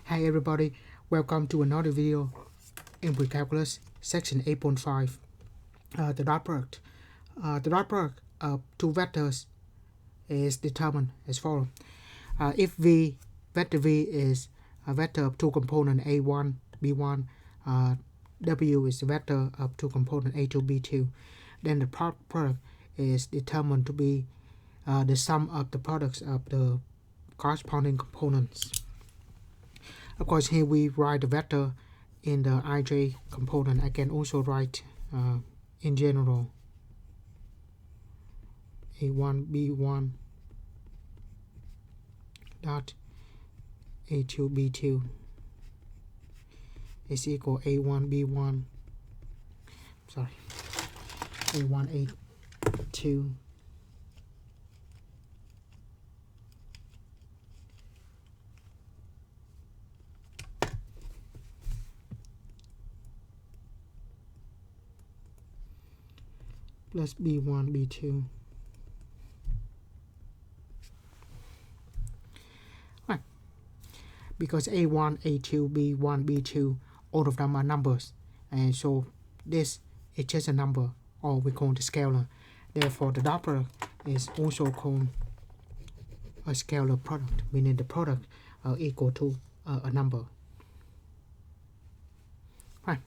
Hi everybody, welcome to another video in pre-calculus section 8.5. The dot product. The dot product of two vectors is determined as follows. If vector v is a vector of two components a1, b1, w is a vector of two components a2, b2, then the product is determined to be the sum of the products of the corresponding components. Of course, here we write the vector in the ij component. I can also write in general a1 b1 dot a2 b2 is equal a1 b1 a1 a2 plus b1 b2. Right. Because a1 a2 b1 b2 all of them are numbers, and so this is just a number, or we call it a scalar. Therefore the dot product is also called a scalar product, meaning the product equal to a number. Right.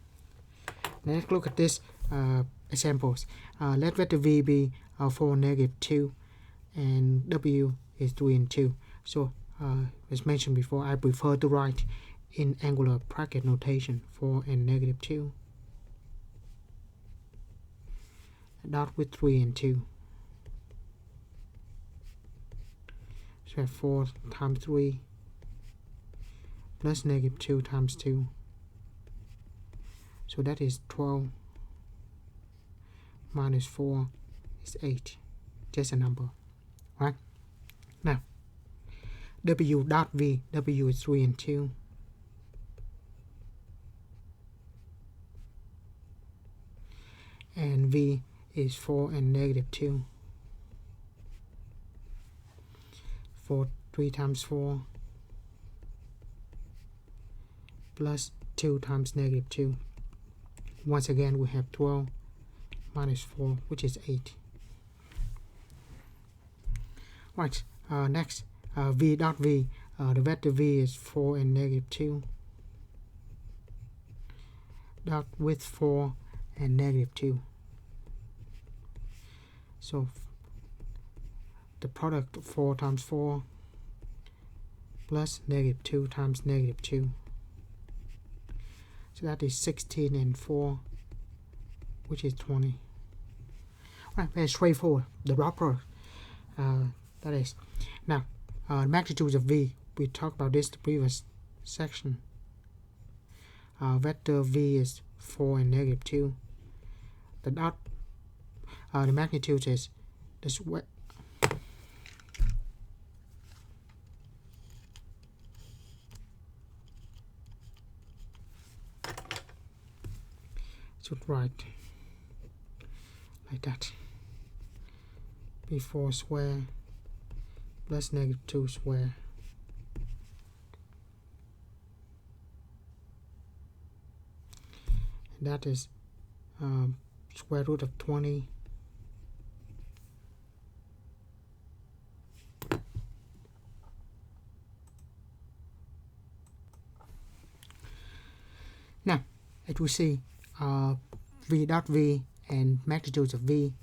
Now let's look at this examples. Let vector v be 4, -2, and w is 3 and 2. So as mentioned before, I prefer to write in angular bracket notation 4 and -2. Dot with 3 and 2. So 4 times 3 plus -2 times 2. So that is 12 minus 4 is 8. Just a number. Right? Now, w dot v, w is 3 and 2. And v is 4 and -2. 3 times 4 plus 2 times -2. Once again, we have 12 minus 4, which is 8. Right, next, v dot v, the vector v is 4 and -2. Dot with 4 and -2. So the product 4 times 4 plus -2 times -2. So that is 16 and 4, which is 20. Right, very straightforward. The dot product. That is. Now, magnitudes of v. We talked about this in the previous section. Vector v is 4 and -2. The dot. The magnitude is the square. Should write like that. Before square plus -2 square. And that is square root of 20 . Now, as we see, v dot v and magnitudes of v,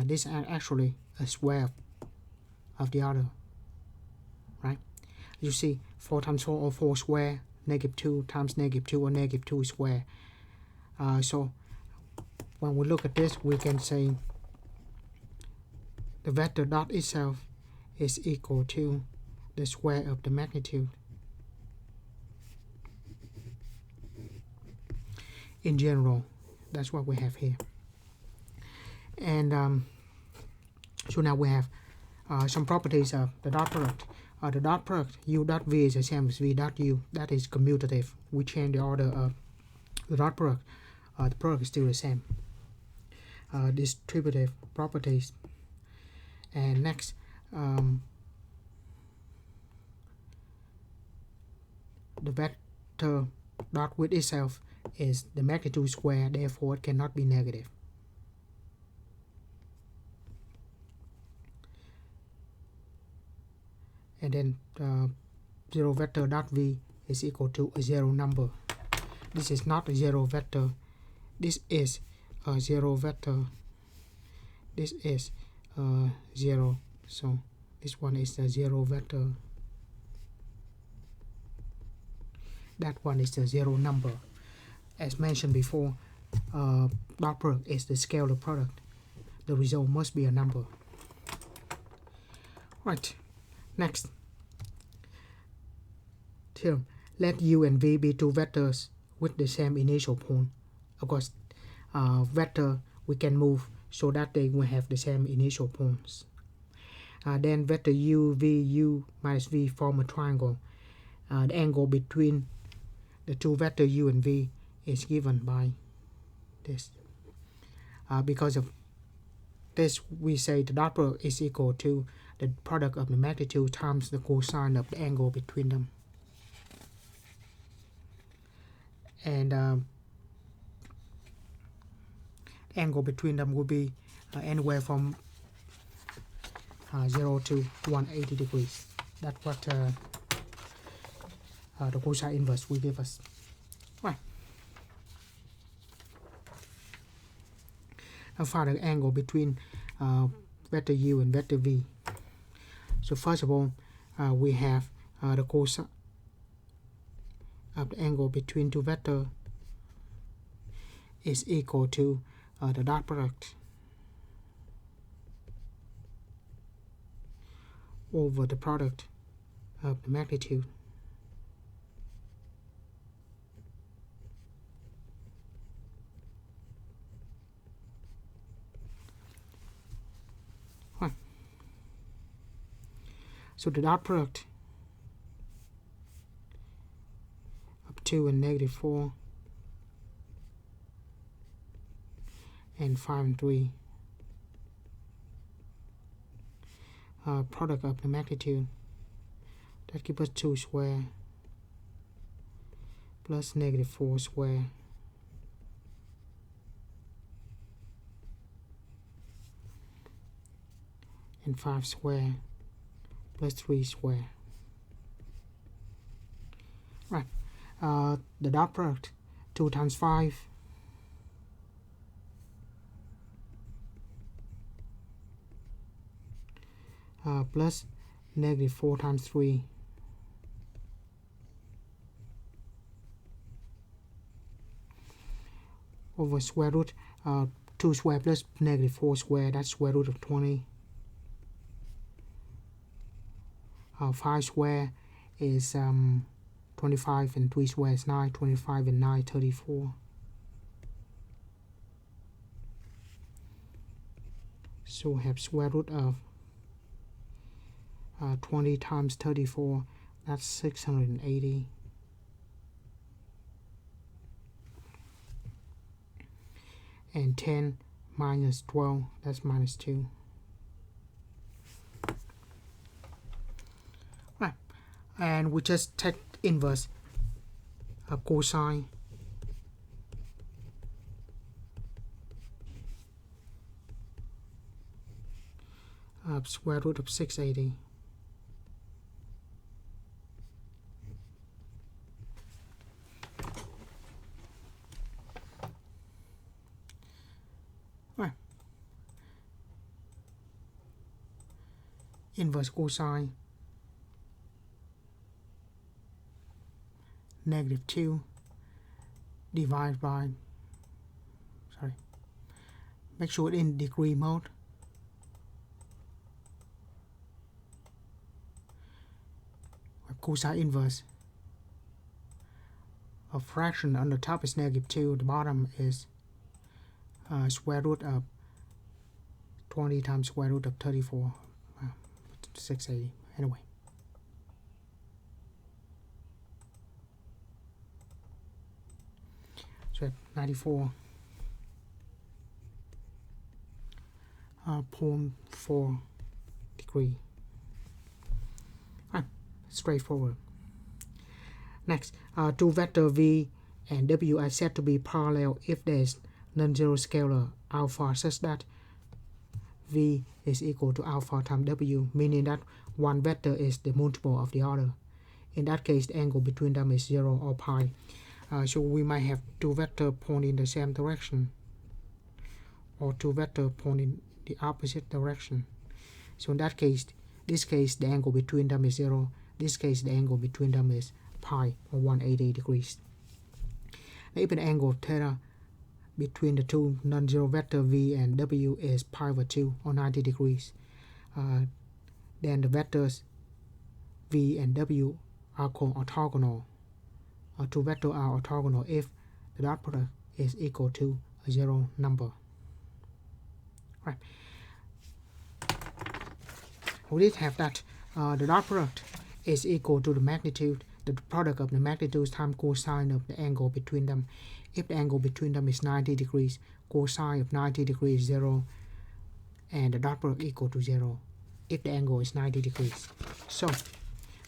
these are actually a square of the other, right? You see 4 times 4 or 4 square, -2 times -2 or -2 square. So when we look at this, we can say the vector dot itself is equal to the square of the magnitude. In general, that's what we have here. And so now we have some properties of the dot product. The dot product u dot v is the same as v dot u. That is commutative. We change the order of the dot product. The product is still the same. Distributive properties. And next, the vector dot with itself is the magnitude square, therefore it cannot be negative. And then 0 vector dot v is equal to a zero number. This is not a zero vector. This is a zero vector. This is 0. So this one is the zero vector. That one is the zero number. As mentioned before, dot product is the scalar product. The result must be a number. Right. Next. Here, let u and v be two vectors with the same initial point. Of course, vector we can move so that they will have the same initial points. Then vector u, v, u minus v form a triangle. The angle between the two vector u and v is given by this. Because of this, we say the dot product is equal to the product of the magnitude times the cosine of the angle between them. And angle between them will be anywhere from 0 to 180 degrees. That's what the cosine inverse will give us. Right. Now find the angle between vector u and vector v. So first of all, we have the cosine of the angle between two vectors is equal to the dot product over the product of the magnitude. Right. So the dot product of 2 and negative 4 and 5 and 3, product of the magnitude, that gives us 2 square plus negative 4 square and 5 square plus 3 square. Right. The dot product, 2 times 5 plus negative 4 times 3 over square root 2 square plus negative 4 square, that's square root of 20. 5 square is 25 and 3 square is 9, 25 and 9, 34. So we have square root of 20 times 34, that's 680. And 10 minus 12, that's minus 2. Right. And we just take inverse of cosine of square root of 680. Right. Inverse cosine negative 2 divided by, make sure it's in degree mode. Cosine inverse of fraction on the top is negative 2, the bottom is square root of 20 times square root of 34, 680, anyway. So 94.4 degree. Straightforward. Next, two vector v and w are said to be parallel if there is non-zero scalar alpha such that v is equal to alpha times w, meaning that one vector is the multiple of the other. In that case, the angle between them is 0 or pi. So we might have two vectors pointing in the same direction, or two vectors pointing in the opposite direction. So in that case, the angle between them is 0. This case, the angle between them is pi, or 180 degrees. Now, if the angle theta between the two non-zero vector v and w is pi over 2, or 90 degrees, then the vectors v and w are called orthogonal. Two vectors are orthogonal if the dot product is equal to a zero number. Right. We did have that the dot product is equal to the magnitude, the product of the magnitudes times cosine of the angle between them. If the angle between them is 90 degrees, cosine of 90 degrees is 0, and the dot product equal to 0 if the angle is 90 degrees. So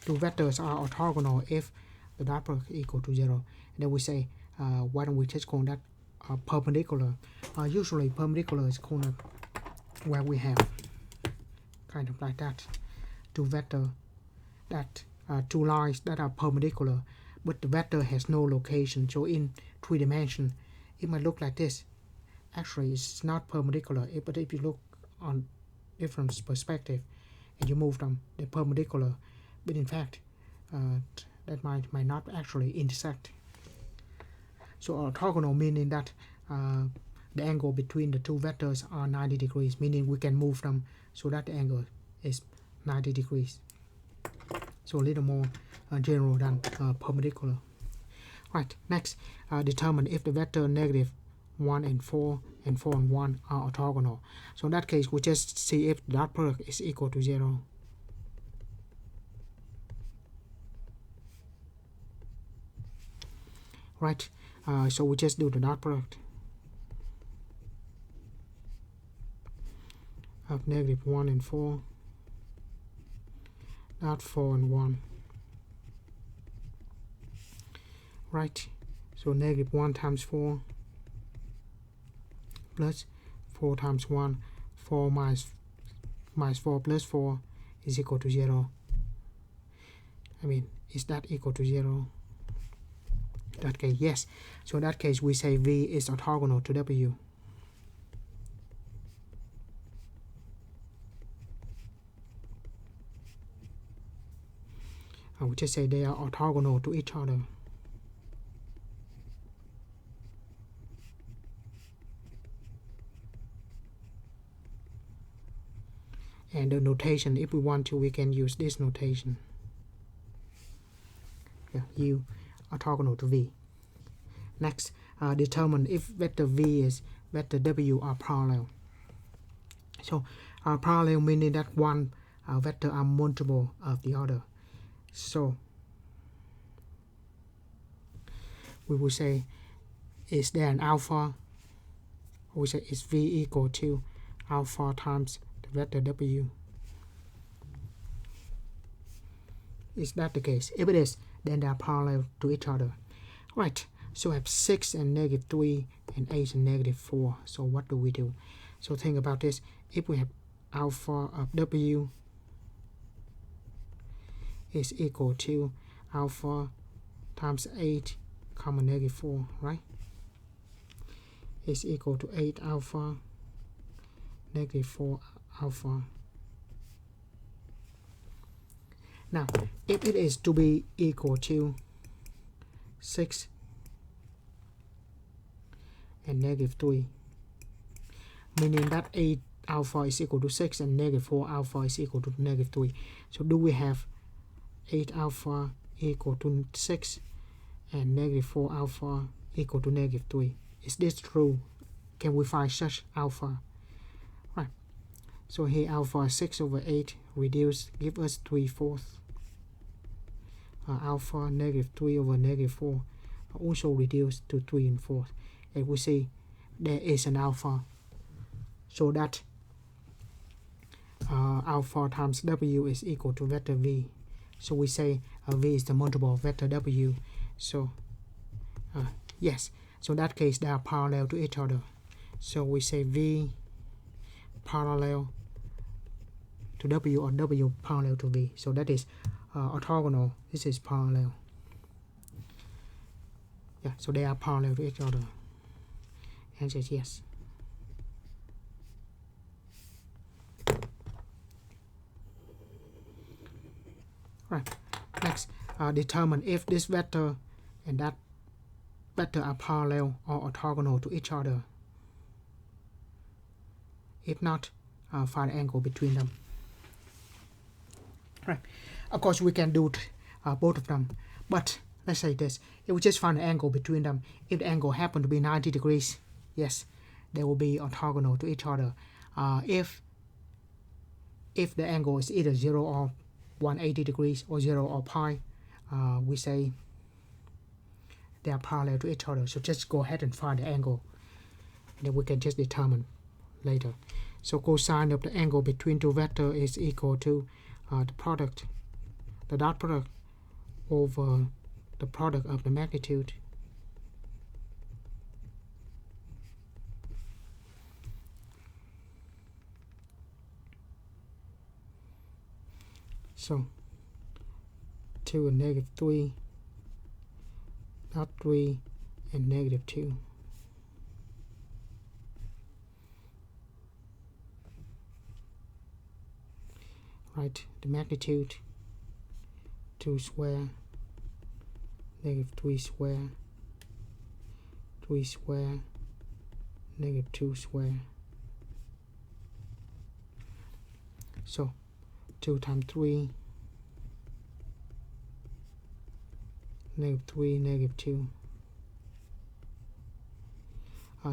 two vectors are orthogonal if the dot product equal to 0. And then we say, why don't we just call that perpendicular? Usually perpendicular is called where we have kind of like that, two vector that two lines that are perpendicular, but the vector has no location. So in 3 dimensions, it might look like this. Actually, it's not perpendicular, but if you look on different perspective and you move them, they're perpendicular. But in fact, that might not actually intersect. So orthogonal meaning that the angle between the two vectors are 90 degrees, meaning we can move them so that the angle is 90 degrees. So a little more general than perpendicular. Right, next, determine if the vector negative 1 and 4 and 4 and 1 are orthogonal. So in that case, we just see if the dot product is equal to 0. Right, so we just do the dot product of negative 1 and 4, dot 4 and 1. Right, so negative 1 times 4 plus 4 times 1, 4 minus 4 plus 4 is equal to 0. Is that equal to 0? In that case, yes. So in that case, we say v is orthogonal to w. I would just say they are orthogonal to each other. And the notation, if we want to, we can use this notation. U orthogonal to v. Next, determine if vector v is vector w are parallel. So parallel meaning that one vector are multiple of the other. So we will say, is there an alpha? We say is v equal to alpha times the vector w. Is that the case? If it is, then they are parallel to each other. Right, so I have 6 and negative 3 and 8 and negative 4. So what do we do? So think about this. If we have alpha of w is equal to alpha times 8 comma negative 4, right? Is equal to 8 alpha negative 4 alpha. Now, if it is to be equal to 6 and negative 3, meaning that 8 alpha is equal to 6 and negative 4 alpha is equal to negative 3. So do we have 8 alpha equal to 6 and negative 4 alpha equal to negative 3? Is this true? Can we find such alpha? Right. So here alpha 6 over 8 reduce, give us 3/4. Alpha negative 3 over negative 4 also reduced to 3/4. And we see there is an alpha. So that alpha times w is equal to vector v. So we say v is the multiple of vector w. So yes, so in that case they are parallel to each other. So we say v parallel to w, or w parallel to v. So that is orthogonal. This is parallel. Yeah, so they are parallel to each other. Answer is yes. Right. Next, determine if this vector and that vector are parallel or orthogonal to each other. If not, find the angle between them. Right. Of course, we can do both of them, but let's say this: if we just find the angle between them, if the angle happen to be 90 degrees, yes, they will be orthogonal to each other. If the angle is either 0 or 180 degrees or 0 or pi, we say they are parallel to each other. So just go ahead and find the angle, and then we can just determine later. So cosine of the angle between two vectors is equal to the product, the dot product, over the product of the magnitude. So 2 and negative 3, dot 3 and negative 2. Right, the magnitude 2 square, negative 3 square, 3 square, negative 2 square. So 2 times 3, negative 3, negative 2.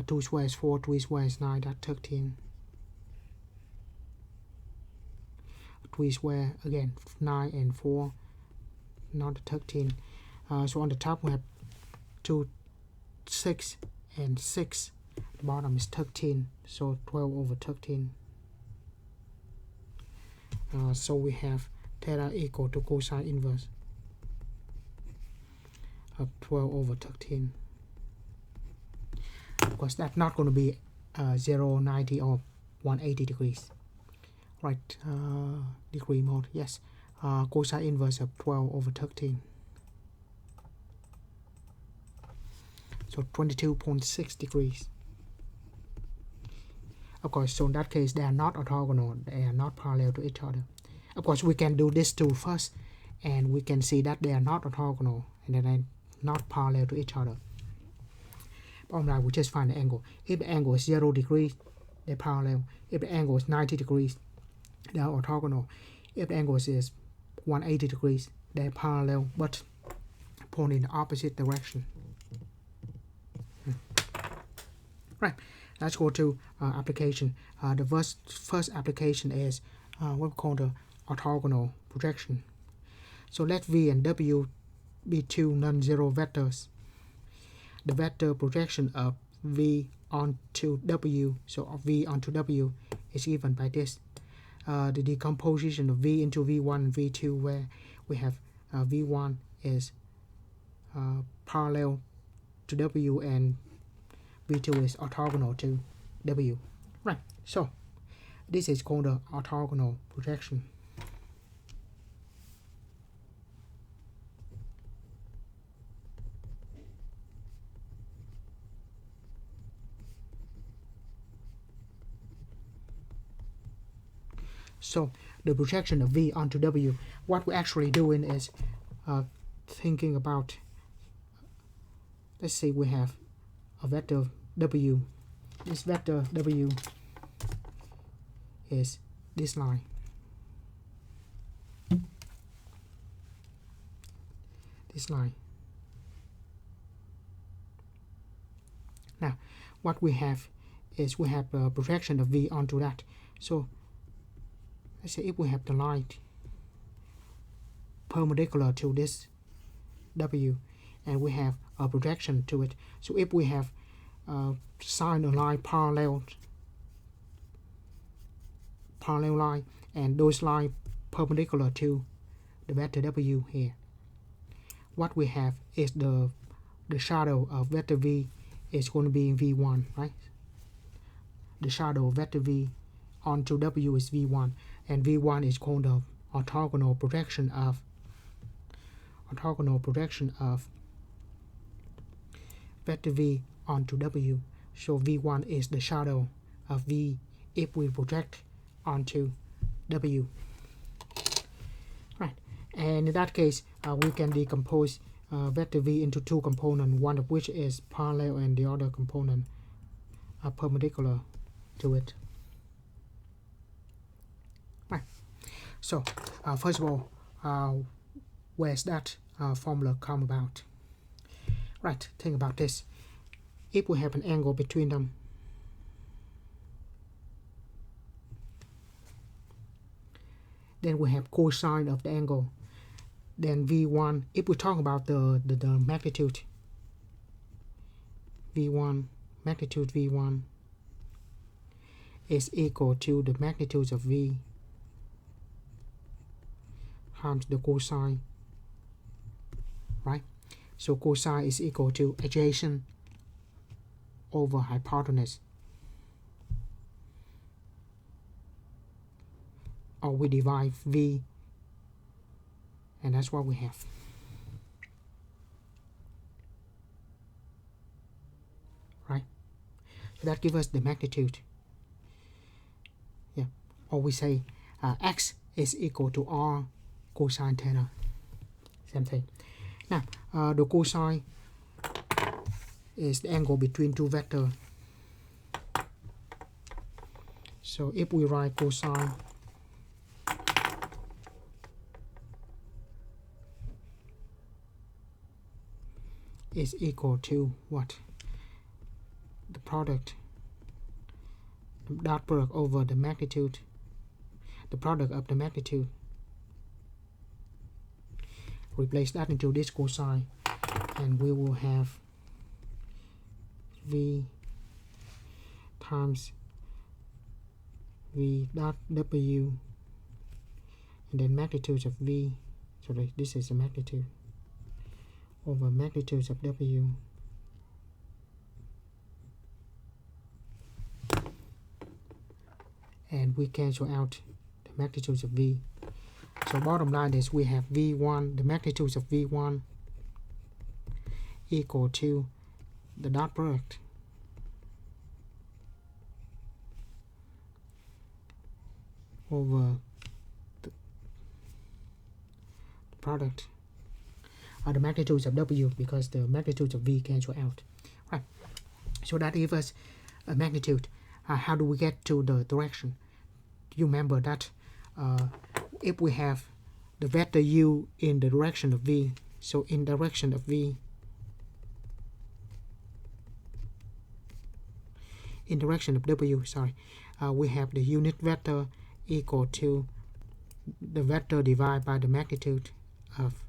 2 square is 4, 3 square is 9, that's 13. 3 square, again, 9 and 4, not 13. So on the top we have 2, 6 and 6. The bottom is 13, so 12 over 13. So we have theta equal to cosine inverse of 12 over 13. Of course, that's not going to be 0, 90 or 180 degrees. Right, degree mode, yes. Cosine inverse of 12 over 13. So 22.6 degrees. Of course, so in that case, they are not orthogonal. They are not parallel to each other. Of course, we can do this two first, and we can see that they are not orthogonal, and they are not parallel to each other. Bottom line, we just find the angle. If the angle is 0 degrees, they're parallel. If the angle is 90 degrees, they are orthogonal. If the angle is 180 degrees, they're parallel, but pointing in the opposite direction. Right, let's go to application. The first application is what we call the orthogonal projection. So let V and W be two non-zero vectors. The vector projection of V onto W, so of V onto W, is given by this. The decomposition of V into V1 and V2, where we have V1 is parallel to W and V2 is orthogonal to W. Right, so this is called the orthogonal projection. So the projection of V onto W, what we're actually doing is thinking about, let's say we have a vector W. This vector W is this line. This line. Now, what we have is we have a projection of V onto that. So let's say if we have the line perpendicular to this W, and we have a projection to it. So if we have sign a line parallel line, and those lines perpendicular to the vector W here. what we have is the shadow of vector v is going to be in v1, right? The shadow of vector v onto w is v1, and v1 is called the orthogonal projection of vector v onto w. So v1 is the shadow of v if we project onto w. Right, and in that case, we can decompose vector v into two components, one of which is parallel and the other component are perpendicular to it. Right. So first of all, where's that formula come about? Right, think about this. If we have an angle between them, then we have cosine of the angle. Then v1, if we talk about the magnitude, magnitude v1 is equal to the magnitude of v times the cosine, right? So cosine is equal to adjacent over hypotenuse, or we divide v, and that's what we have. Right? So that gives us the magnitude. Yeah. Or we say x is equal to r cosine theta. Same thing. Now, the cosine is the angle between two vectors. So if we write cosine is equal to what? The product, the dot product over the magnitude, the product of the magnitude. Replace that into this cosine, and we will have v times v dot w, and then magnitude of v, so this is the magnitude, over magnitude of w and we cancel out the magnitude of v. So bottom line is we have v1, the magnitude of v1 equal to the dot product over the product of the magnitude of w, because the magnitude of v cancel out. Right. So that gives us a magnitude. How do we get to the direction? You remember that if we have the vector u in the direction of v, so in direction of v, in direction of w, we have the unit vector equal to the vector divided by the magnitude of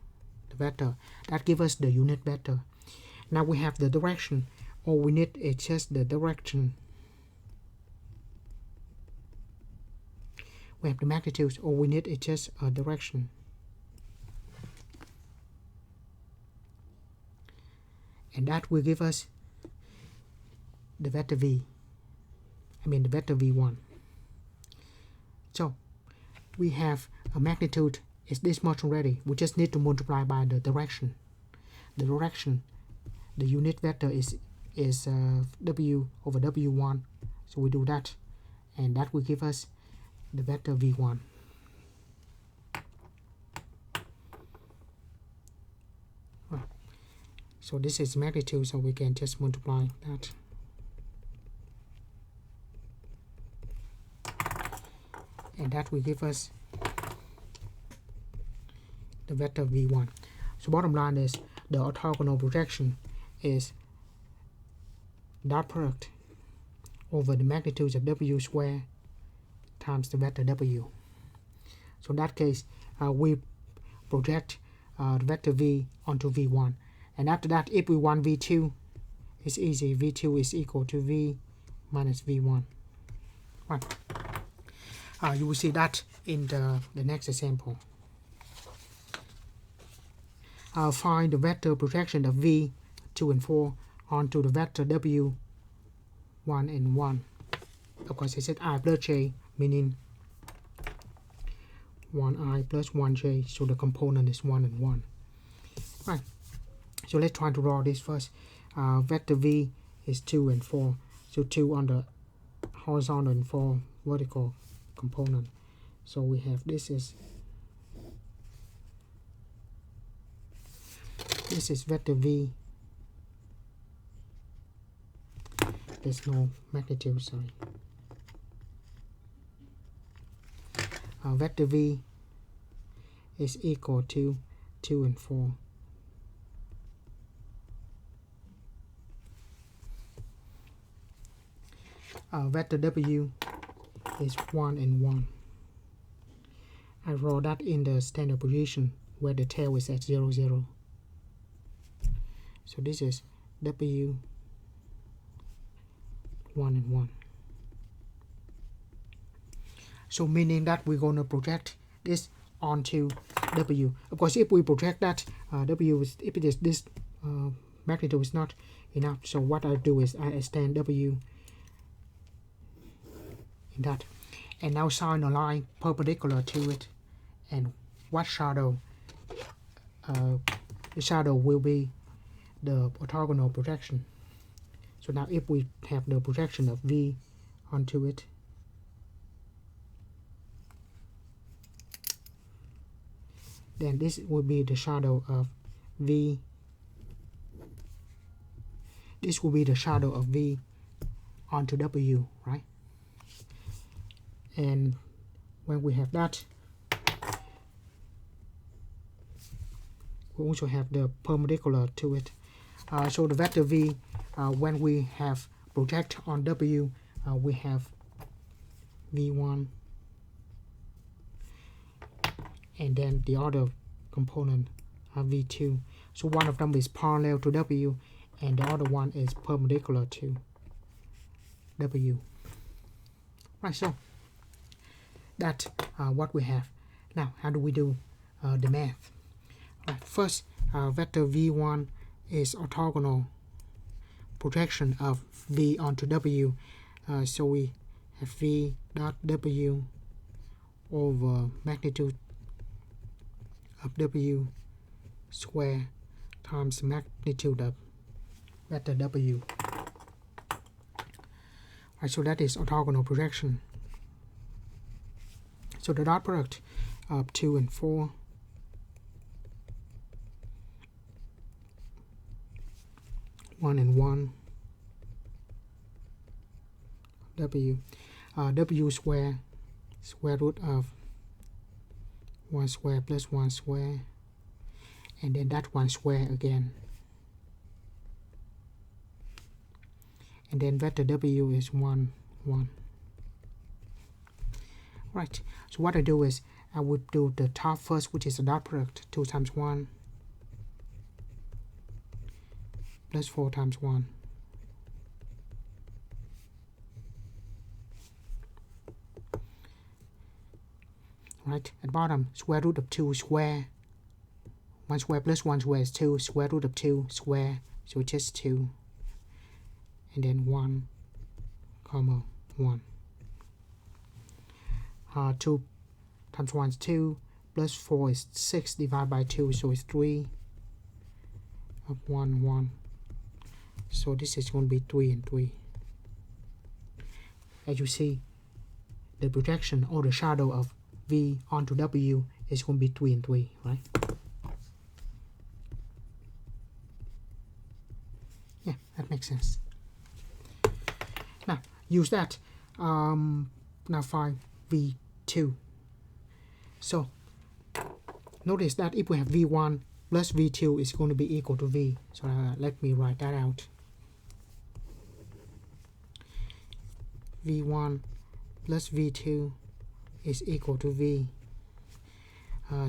the vector. That gives us the unit vector. Now we have the direction. All we need is just the direction. We have the magnitude. All we need is just a direction. And that will give us the vector v. The vector v1. So we have a magnitude is this much already. We just need to multiply by the direction. The direction, the unit vector is w over w1. So we do that, and that will give us the vector v1. Right. So this is magnitude, so we can just multiply that. And that will give us the vector v1. So bottom line is the orthogonal projection is dot product over the magnitude of w squared times the vector w. So in that case, we project the vector v onto v1. And after that, if we want v2, it's easy. v2 is equal to v minus v1. Right. You will see that in the next example. find the vector projection of v 2 and 4 onto the vector w 1 and 1. Of course, I said I plus j, meaning 1i plus 1j, so the component is 1 and 1. Right, so let's try to draw this first. Vector v is 2 and 4, so 2 on the horizontal and 4 vertical component. So we have this is vector v. There's no magnitude, sorry. Vector v is equal to 2 and 4. Vector w is 1 and 1. I draw that in the standard position where the tail is at 0, 0. So this is w 1 and 1. So meaning that we're going to project this onto w. Of course, if we project that w is, if it is this magnitude is not enough, so what I do is I extend w in that, and now shine a line perpendicular to it, and what shadow? The shadow will be the orthogonal projection. So now if we have the projection of v onto it, then this will be the shadow of v. This will be the shadow of v onto w, right? And when we have that, we also have the perpendicular to it. So the vector v, when we have project on w, we have v1, and then the other component v2. So one of them is parallel to w, and the other one is perpendicular to w. Right, so that's what we have. Now, how do we do the math? Right, first, vector v1 is orthogonal projection of v onto w. So we have v dot w over magnitude of w square times magnitude of vector w. Right, so that is orthogonal projection. So the dot product of 2 and 4 1 and 1 w w square square root of 1 square plus 1 square, and then that 1 square again, and then vector w is 1 1. Right, so what I do is I would do the top first, which is the dot product, 2 times 1 plus 4 times 1. Right, at bottom, square root of 2 square. 1 square plus 1 square is 2, square root of 2 square, so just 2. And then 1, comma 1. 2 times 1 is 2, plus 4 is 6 divided by 2, so it's 3 of 1, 1. So this is going to be 3 and 3. As you see, the projection or the shadow of v onto w is going to be 3 and 3, right? Yeah, that makes sense. Now, use that. Now find v2. So, notice that if we have v1 plus v2 is going to be equal to v. So let me write that out. v1 plus v2 is equal to v.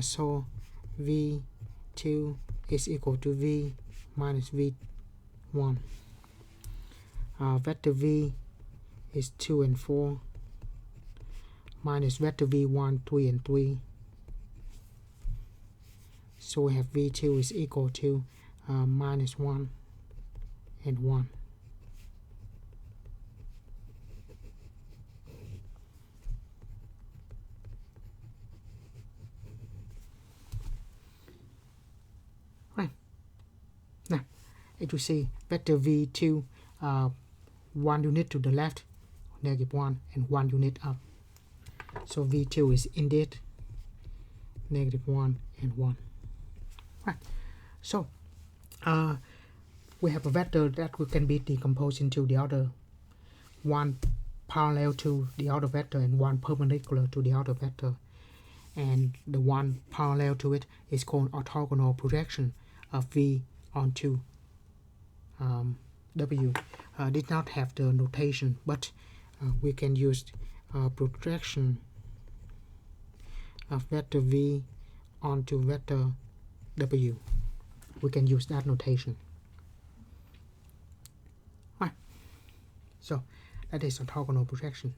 So v2 is equal to v minus v1. Vector v is 2 and 4 minus vector v1 3 and 3. So we have v2 is equal to minus 1 and 1. Right. Now, as you see, vector v2, 1 unit to the left, -1, and 1 unit up. So v2 is indeed -1 and 1. Right. So we have a vector that we can be decomposed into the other, one parallel to the other vector and one perpendicular to the other vector. And the one parallel to it is called orthogonal projection of v onto w. Did not have the notation, but we can use projection of vector v onto vector w. We can use that notation. Right. So that is orthogonal projection.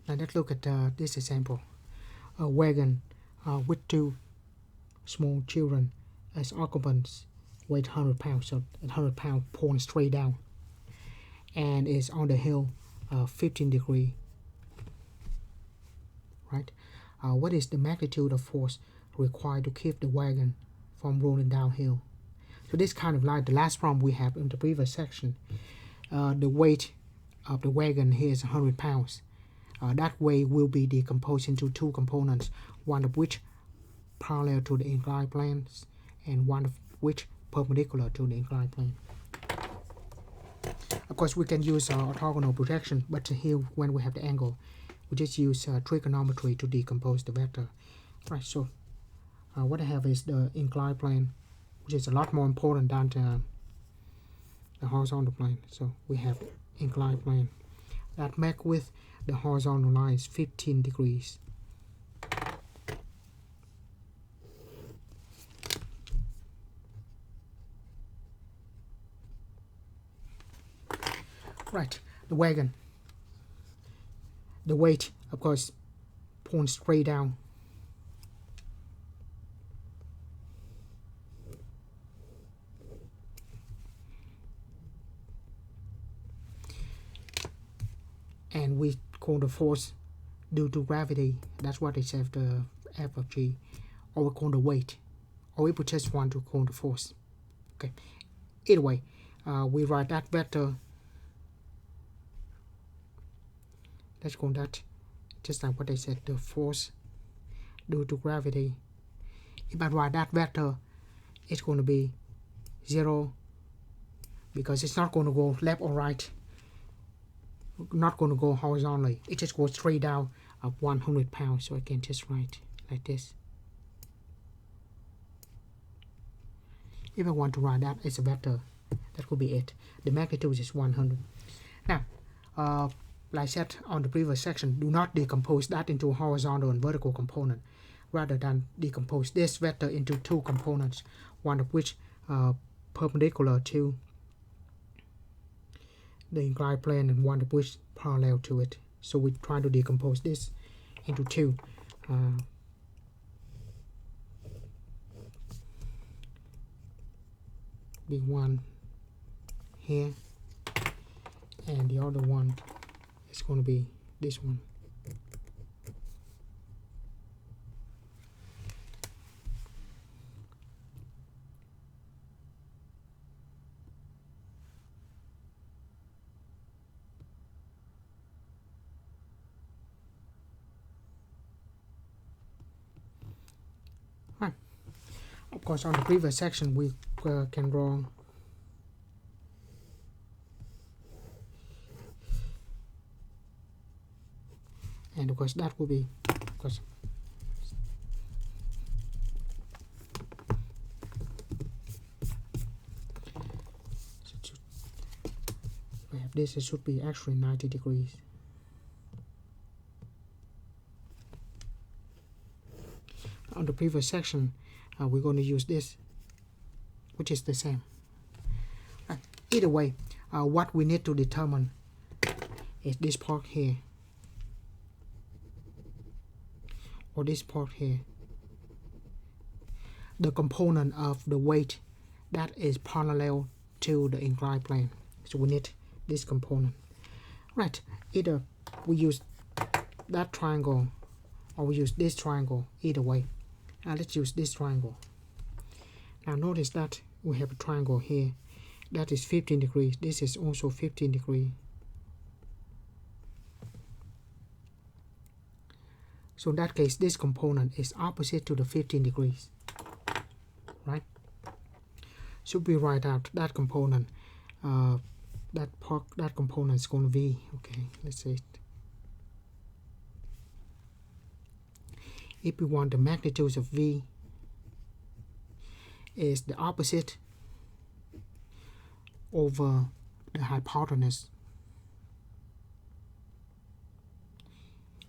Now let's look at this example. A wagon with 2 small children as occupants weight 100 pounds, so 100 pounds point straight down, and is on the hill 15 degrees. Right? What is the magnitude of force required to keep the wagon from rolling downhill? So this kind of like the last problem we have in the previous section. The weight of the wagon here is 100 pounds. That weight will be decomposed into 2 components, one of which parallel to the inclined planes and one of which perpendicular to the inclined plane. Of course, we can use orthogonal projection, but here when we have the angle, we just use trigonometry to decompose the vector. Right, so what I have is the inclined plane, which is a lot more important than the horizontal plane. So we have inclined plane that make with the horizontal line is 15 degrees. Right, the wagon. The weight, of course, points straight down. And we call the force due to gravity. That's what it says, the F of G. Or we call the weight. Or we put just one to call the force. Okay. Either way, we write that vector. Let's call that just like what I said, the force due to gravity. If I write that vector, it's going to be 0 because it's not going to go left or right. Not going to go horizontally. It just goes straight down of 100 pounds. So I can just write like this. If I want to write that as a vector, that could be it. The magnitude is 100. Now, like I said on the previous section, do not decompose that into a horizontal and vertical component, rather than decompose this vector into 2 components, one of which perpendicular to the inclined plane and one of which parallel to it. So we try to decompose this into 2. Be one here, and the other one is going to be this one. Right. Of course, on the previous section, we can draw and of course that will be, of course, we have this, it should be actually 90 degrees. On the previous section, we're going to use this, which is the same. Either way, what we need to determine is this part here, or this part here. the component of the weight that is parallel to the inclined plane. So we need this component. Right, either we use that triangle or we use this triangle, either way. Let's use this triangle. Now notice that we have a triangle here that is 15 degrees. This is also 15 degrees. So in that case, this component is opposite to the 15 degrees, right? So we write out that component. That component is going to be, okay, let's say, if we want the magnitudes of V is the opposite over the hypotenuse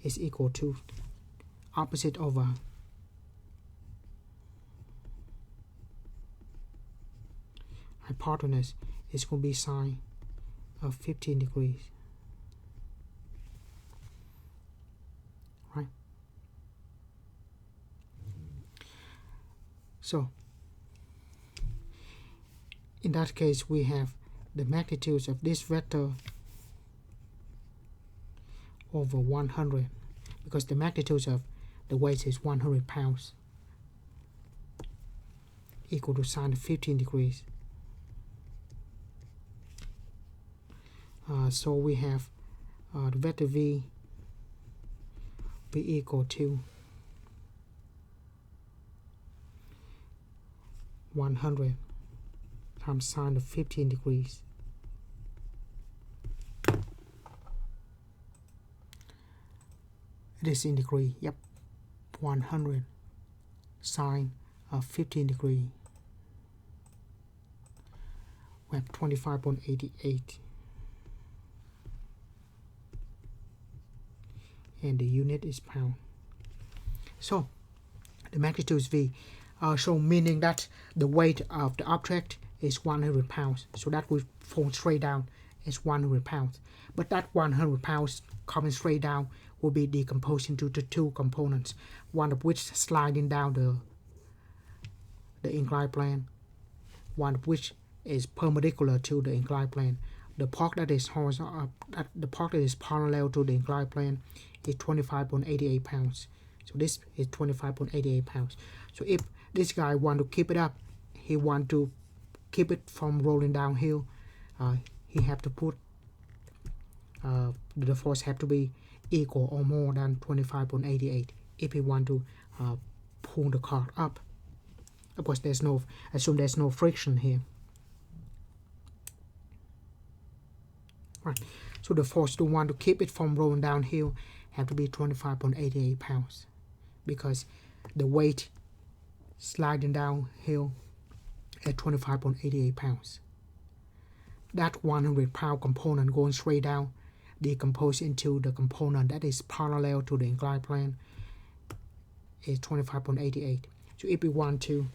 is equal to opposite over hypotenuse is going to be sine of 15 degrees, right? So in that case, we have the magnitudes of this vector over 100, because the magnitude of the weight is 100 pounds, equal to sine of 15 degrees. So we have the vector V be equal to 100 times sine of 15 degrees. It is in degree, yep, 100 sine of 15 degrees. We have 25.88. And the unit is pound. So the magnitude is V. So meaning that the weight of the object is 100 pounds. So that will fall straight down as 100 pounds. But that 100 pounds coming straight down will be decomposed into the two components, one of which sliding down the inclined plane, one of which is perpendicular to the inclined plane. The part that is horizontal, the part that is parallel to the inclined plane is 25.88 pounds. So this is 25.88 pounds. So if this guy want to keep it up, he want to keep it from rolling downhill, he have to put the force have to be equal or more than 25.88 if he want to pull the car up. Of course, assume there's no friction here. Right. So the force to want to keep it from rolling downhill have to be 25.88 pounds, because the weight sliding downhill at 25.88 pounds. That 100 pound component going straight down decomposed into the component that is parallel to the inclined plane is 25.88. So if we want to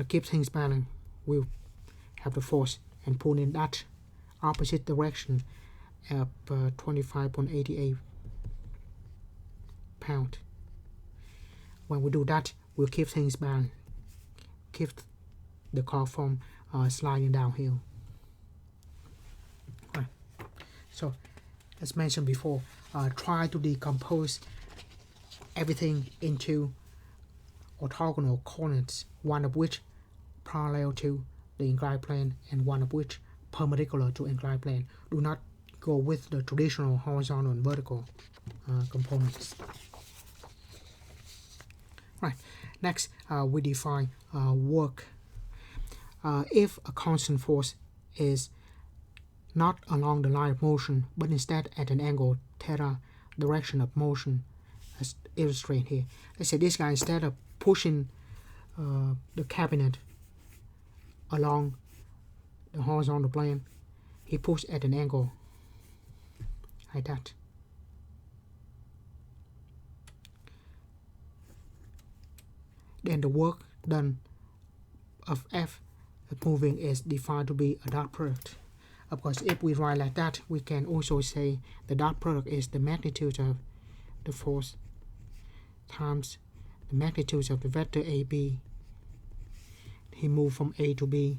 keep things balanced, we'll have the force and pull in that opposite direction of 25.88 pound. When we do that, we'll keep things balanced, keep the car from sliding downhill. Right. So, as mentioned before, try to decompose everything into orthogonal coordinates, one of which parallel to the inclined plane and one of which perpendicular to inclined plane. Do not go with the traditional horizontal and vertical components. Right. Next, we define work. If a constant force is not along the line of motion, but instead at an angle theta direction of motion, as illustrated here. Let's say this guy, instead of pushing the cabinet along the horizontal plane, he pushed at an angle like that. Then the work done of F moving is defined to be a dot product. Of course, if we write like that, we can also say the dot product is the magnitude of the force times the magnitudes of the vector AB. He moved from A to B,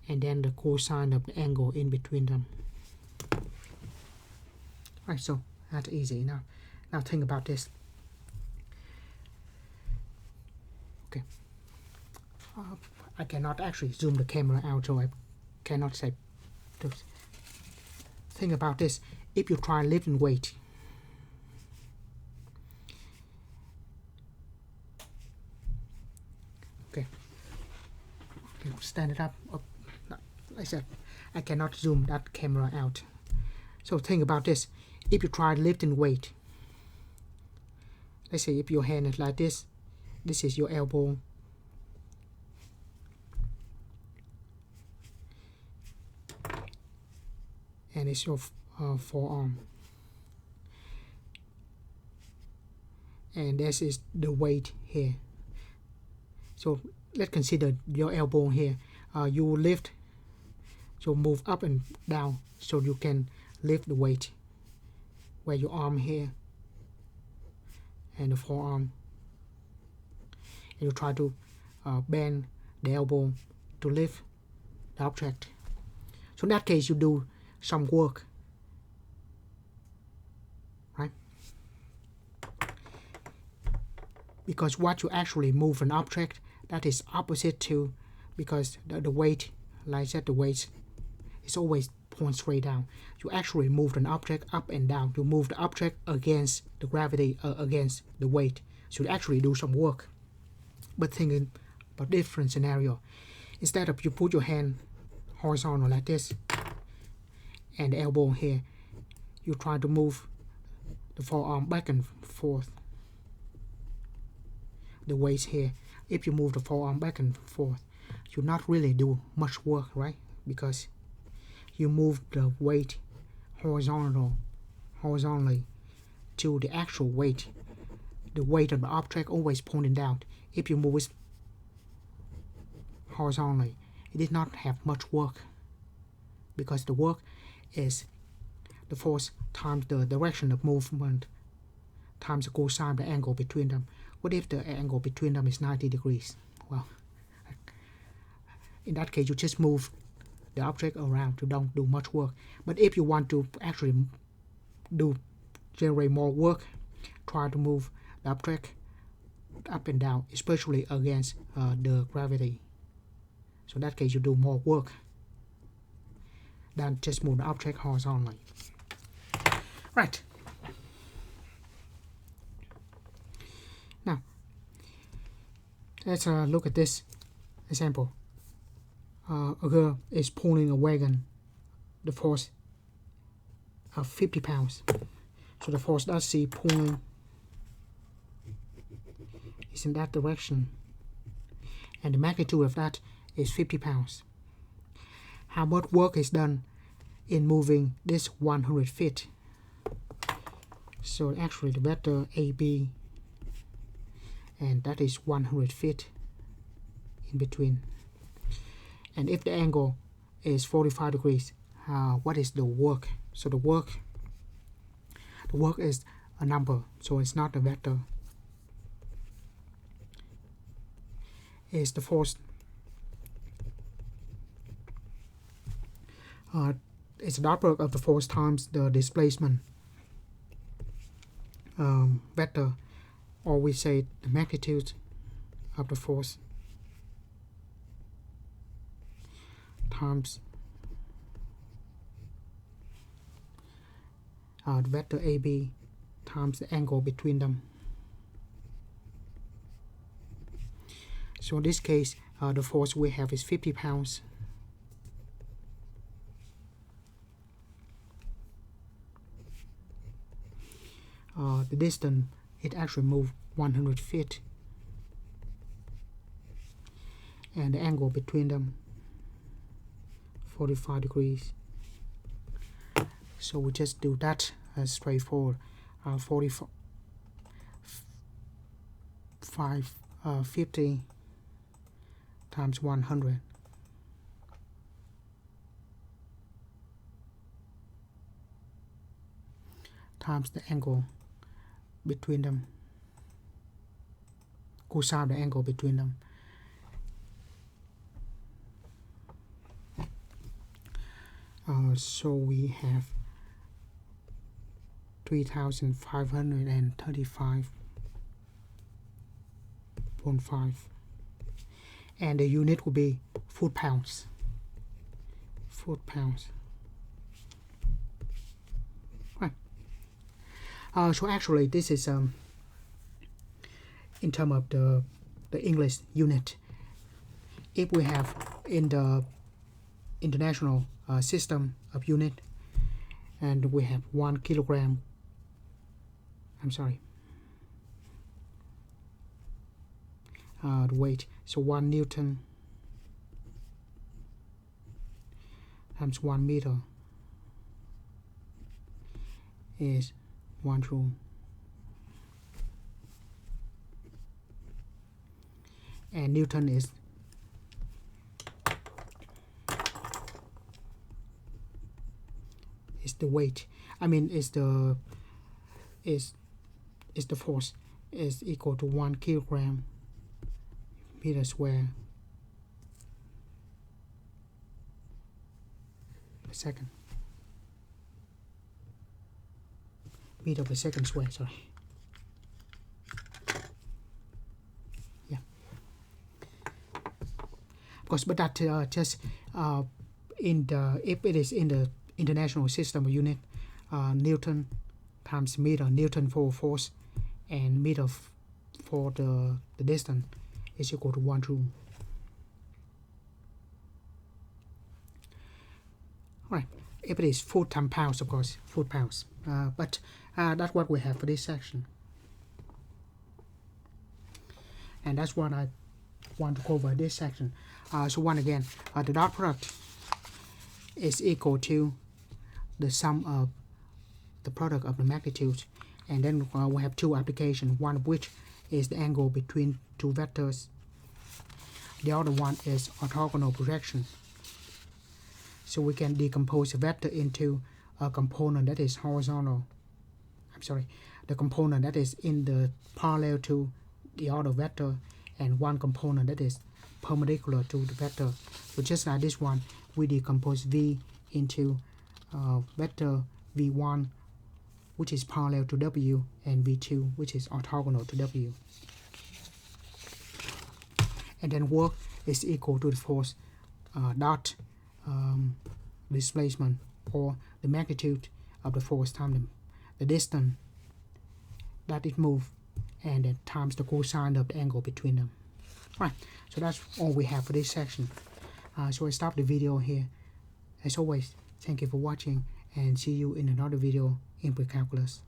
and then the cosine of the angle in between them. Right, so that's easy enough. Now think about this. Okay, I cannot actually zoom the camera out, so I cannot say this. Think about this. If you try lifting weight, okay, stand it up. Like I said, I cannot zoom that camera out. So think about this. If you try lifting weight, let's say if your hand is like this is your elbow, and it's your forearm, and this is the weight here. So let's consider your elbow here. You lift, so move up and down, so you can lift the weight where your arm here and the forearm, and you try to bend the elbow to lift the object. So in that case, you do some work, right? Because what you actually move an object, that is opposite to, because the weight, like I said, the weight is always point straight down. You actually move an object up and down. You move the object against the gravity, against the weight. So you actually do some work. But thinking about different scenario, instead of you put your hand horizontal like this, and the elbow here, you try to move the forearm back and forth. The weight here, if you move the forearm back and forth, you not really do much work, right? Because you move the weight horizontally to the actual weight. The weight of the object always pointing down. If you move it horizontally, it did not have much work, because the work is the force times the direction of movement times the cosine of the angle between them. What if the angle between them is 90 degrees? Well, in that case, you just move the object around. You don't do much work. But if you want to actually generate more work, try to move the object up and down, especially against the gravity. So in that case, you do more work than just move the object horizontally. Right. Now, let's look at this example. A girl is pulling a wagon. The force of 50 pounds. So the force that she pulling is in that direction, and the magnitude of that is 50 pounds. How much work is done in moving this 100 feet? So actually the vector AB, and that is 100 feet in between. And if the angle is 45 degrees, what is the work? So the work is a number, so it's not a vector. Is the force. It's the dot product of the force times the displacement vector, or we say the magnitude of the force times the vector AB times the angle between them. So in this case, the force we have is 50 pounds. The distance, it actually moved 100 feet. And the angle between them, 45 degrees. So we just do that as straightforward. 50 times 100. Times the angle between them. cosine of the angle between them. So we have 3,535.5, and the unit will be foot-pounds. Right. So actually, this is in terms of the English unit. If we have in the international system of unit, and we have 1 kilogram, the weight, so 1 Newton times 1 meter is 1 joule. And Newton is the weight. Is the force is equal to 1 kilogram meter square per second. Meter per second square, sorry. Yeah. Of course, but that just if it is in the international system of unit, Newton times meter, Newton for force and meter for the distance is equal to 1 joule. Right. If it is foot times pounds, of course, foot-pounds. But that's what we have for this section. And that's what I want to cover this section. So once again, the dot product is equal to the sum of the product of the magnitudes. And then we have two applications, one of which is the angle between two vectors. The other one is orthogonal projection. So we can decompose a vector into a component that is horizontal. The component that is in the parallel to the other vector, and one component that is perpendicular to the vector. So just like this one, we decompose V into vector V1, which is parallel to W, and V2, which is orthogonal to W. And then work is equal to the force dot displacement, or the magnitude of the force times the distance that it moves, and then times the cosine of the angle between them. Right, so that's all we have for this section. So I stop the video here. As always, thank you for watching, and see you in another video in pre-calculus.